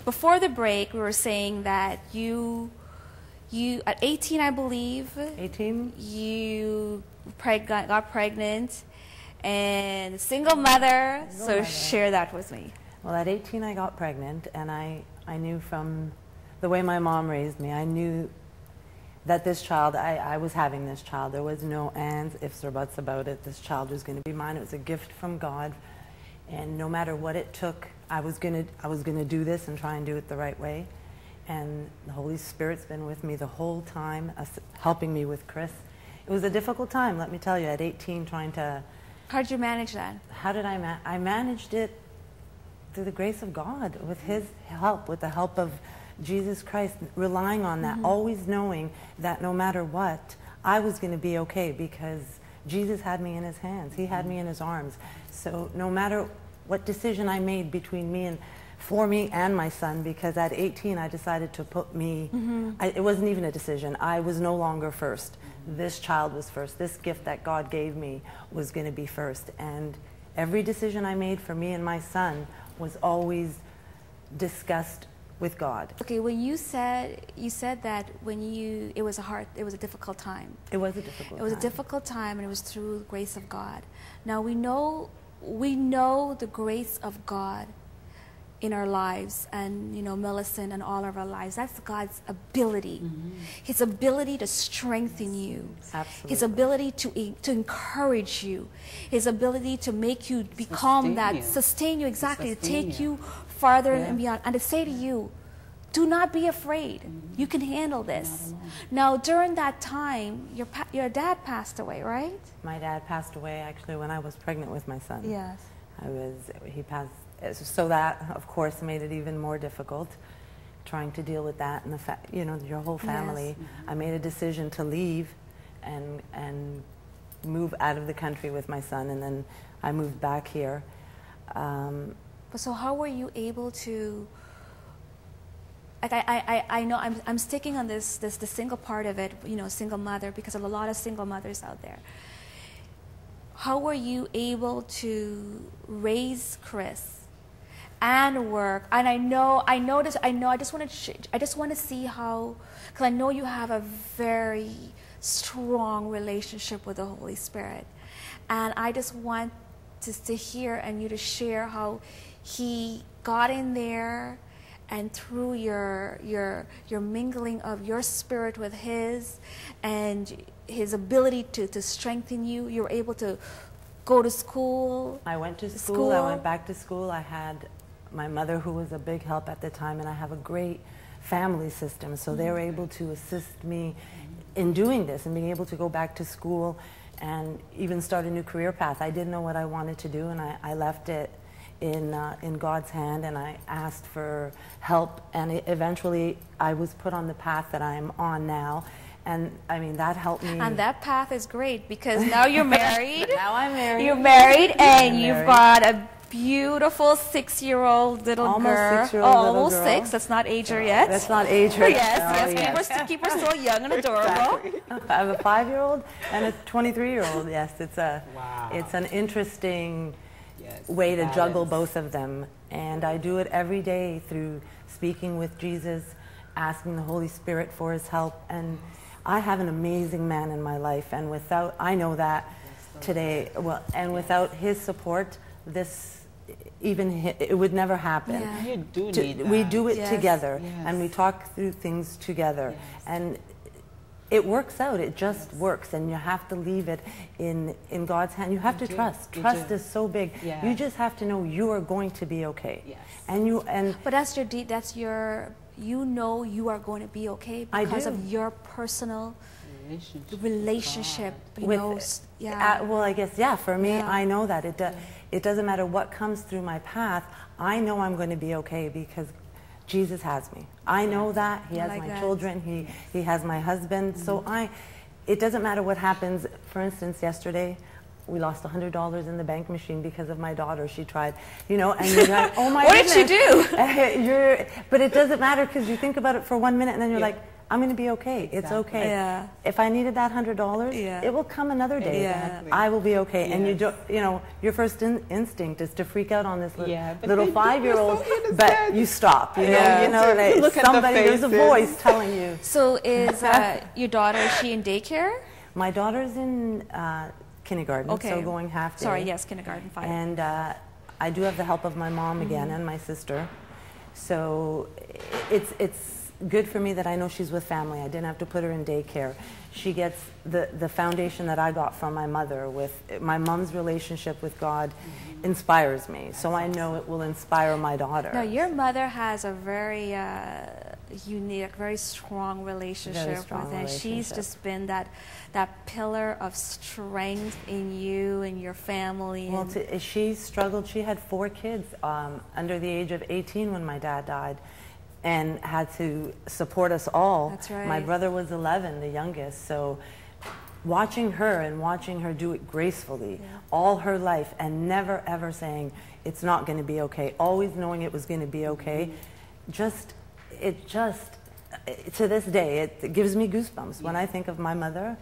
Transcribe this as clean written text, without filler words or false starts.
before the break, we were saying that you at 18, I believe. 18. You got pregnant, and single mother. So share that with me. Well, at 18, I got pregnant, and I knew from the way my mom raised me, I knew that this child, I was having this child. There was no ands, ifs, or buts about it. This child was going to be mine. It was a gift from God, and no matter what it took, I was gonna do this and try and do it the right way. And the Holy Spirit's been with me the whole time, helping me with Chris. It was a difficult time, let me tell you, at 18, trying to... How did you manage that? How did I managed it through the grace of God, with His help, with the help of Jesus Christ, relying on that, always knowing that no matter what, I was going to be okay because Jesus had me in His hands. He had me in His arms. So no matter what decision I made for me and my son, because at 18 I decided to put me, it wasn't even a decision. I was no longer first. This child was first. This gift that God gave me was going to be first. And every decision I made for me and my son was always discussed with God. Okay, when you said that it was a difficult time. It was a difficult time. It was a difficult time, and it was through the grace of God. Now we know the grace of God in our lives, and Millicent and all of our lives. That's God's ability. His ability to strengthen you. Absolutely. His ability to encourage you. His ability to make you become sustain you, exactly, to take you farther and beyond, and to say to you, do not be afraid. You can handle this. Now, during that time, your dad passed away, right? My dad passed away actually when I was pregnant with my son. Yes. He passed. So that, of course, made it even more difficult, trying to deal with that and your whole family. Yes. I made a decision to leave and move out of the country with my son, and then I moved back here. So how were you able to? Like I know I'm sticking on the single part of it, single mother, because of a lot of single mothers out there. How were you able to raise Chris and work? And I just want to see how, because I know you have a very strong relationship with the Holy Spirit, and I just want to hear and you to share how He got in there, and through your mingling of your spirit with His and His ability to strengthen you, you were able to go to school. I went to school. I went back to school. I had my mother, who was a big help at the time, and I have a great family system, so they were able to assist me in doing this and being able to go back to school and even start a new career path. I didn't know what I wanted to do, and I left it in God's hand, and I asked for help, and eventually I was put on the path that I'm on now. And I mean, that helped me. And that path is great, because now you're married. Now I'm married. You're married, and you've got a beautiful 6-year-old little girl. Almost 6. That's not age her yet. That's not age her. Yes. Keep her still young and adorable. Exactly. I have a 5-year-old and a 23-year-old. Yes, it's an interesting way to juggle both of them, and I do it every day through speaking with Jesus, asking the Holy Spirit for His help. And I have an amazing man in my life, and I know that today, and without his support, it would never happen. Yeah. You do need that. We do it together, and we talk through things together, and it works out. It just works, and you have to leave it in God's hand. You have to trust. Trust is so big. Yeah. You just have to know you are going to be okay. Yes. But you know you are going to be okay because of your personal relationship. Well, I guess for me, I know that it doesn't matter what comes through my path. I know I'm going to be okay because Jesus has me. I know that. He has my children. He has my husband. So it doesn't matter what happens. For instance, yesterday, we lost $100 in the bank machine because of my daughter. She tried, and you're like, oh my What goodness. did she do? But it doesn't matter, because you think about it for 1 minute, and then you're like, I'm going to be okay. It's okay. Yeah. If I needed that $100, Yeah. it will come another day. Exactly. I will be okay. Yes. And you don't, you know, your first instinct is to freak out on this but little they're 5-year-old, so but you stop. You Yeah. know, that Look at the somebody, there's a faces. voice telling you. So is your daughter, is she in daycare? My daughter's in kindergarten, Okay. so going half day. Sorry, yes, kindergarten, fine. And I do have the help of my mom again and my sister. So it's good for me that I know she's with family. I didn't have to put her in daycare. She gets the foundation that I got from my mother. With my mom's relationship with God inspires me. So I know it will inspire my daughter. Now, your mother has a very unique, very strong relationship Very strong with her. She's relationship. just been that pillar of strength in you and your family. Well, and she struggled. She had 4 kids under the age of 18 when my dad died, and had to support us all. That's right. My brother was 11, the youngest. So watching her do it gracefully all her life, and never ever saying it's not going to be okay, always knowing it was going to be okay, to this day it gives me goosebumps when I think of my mother.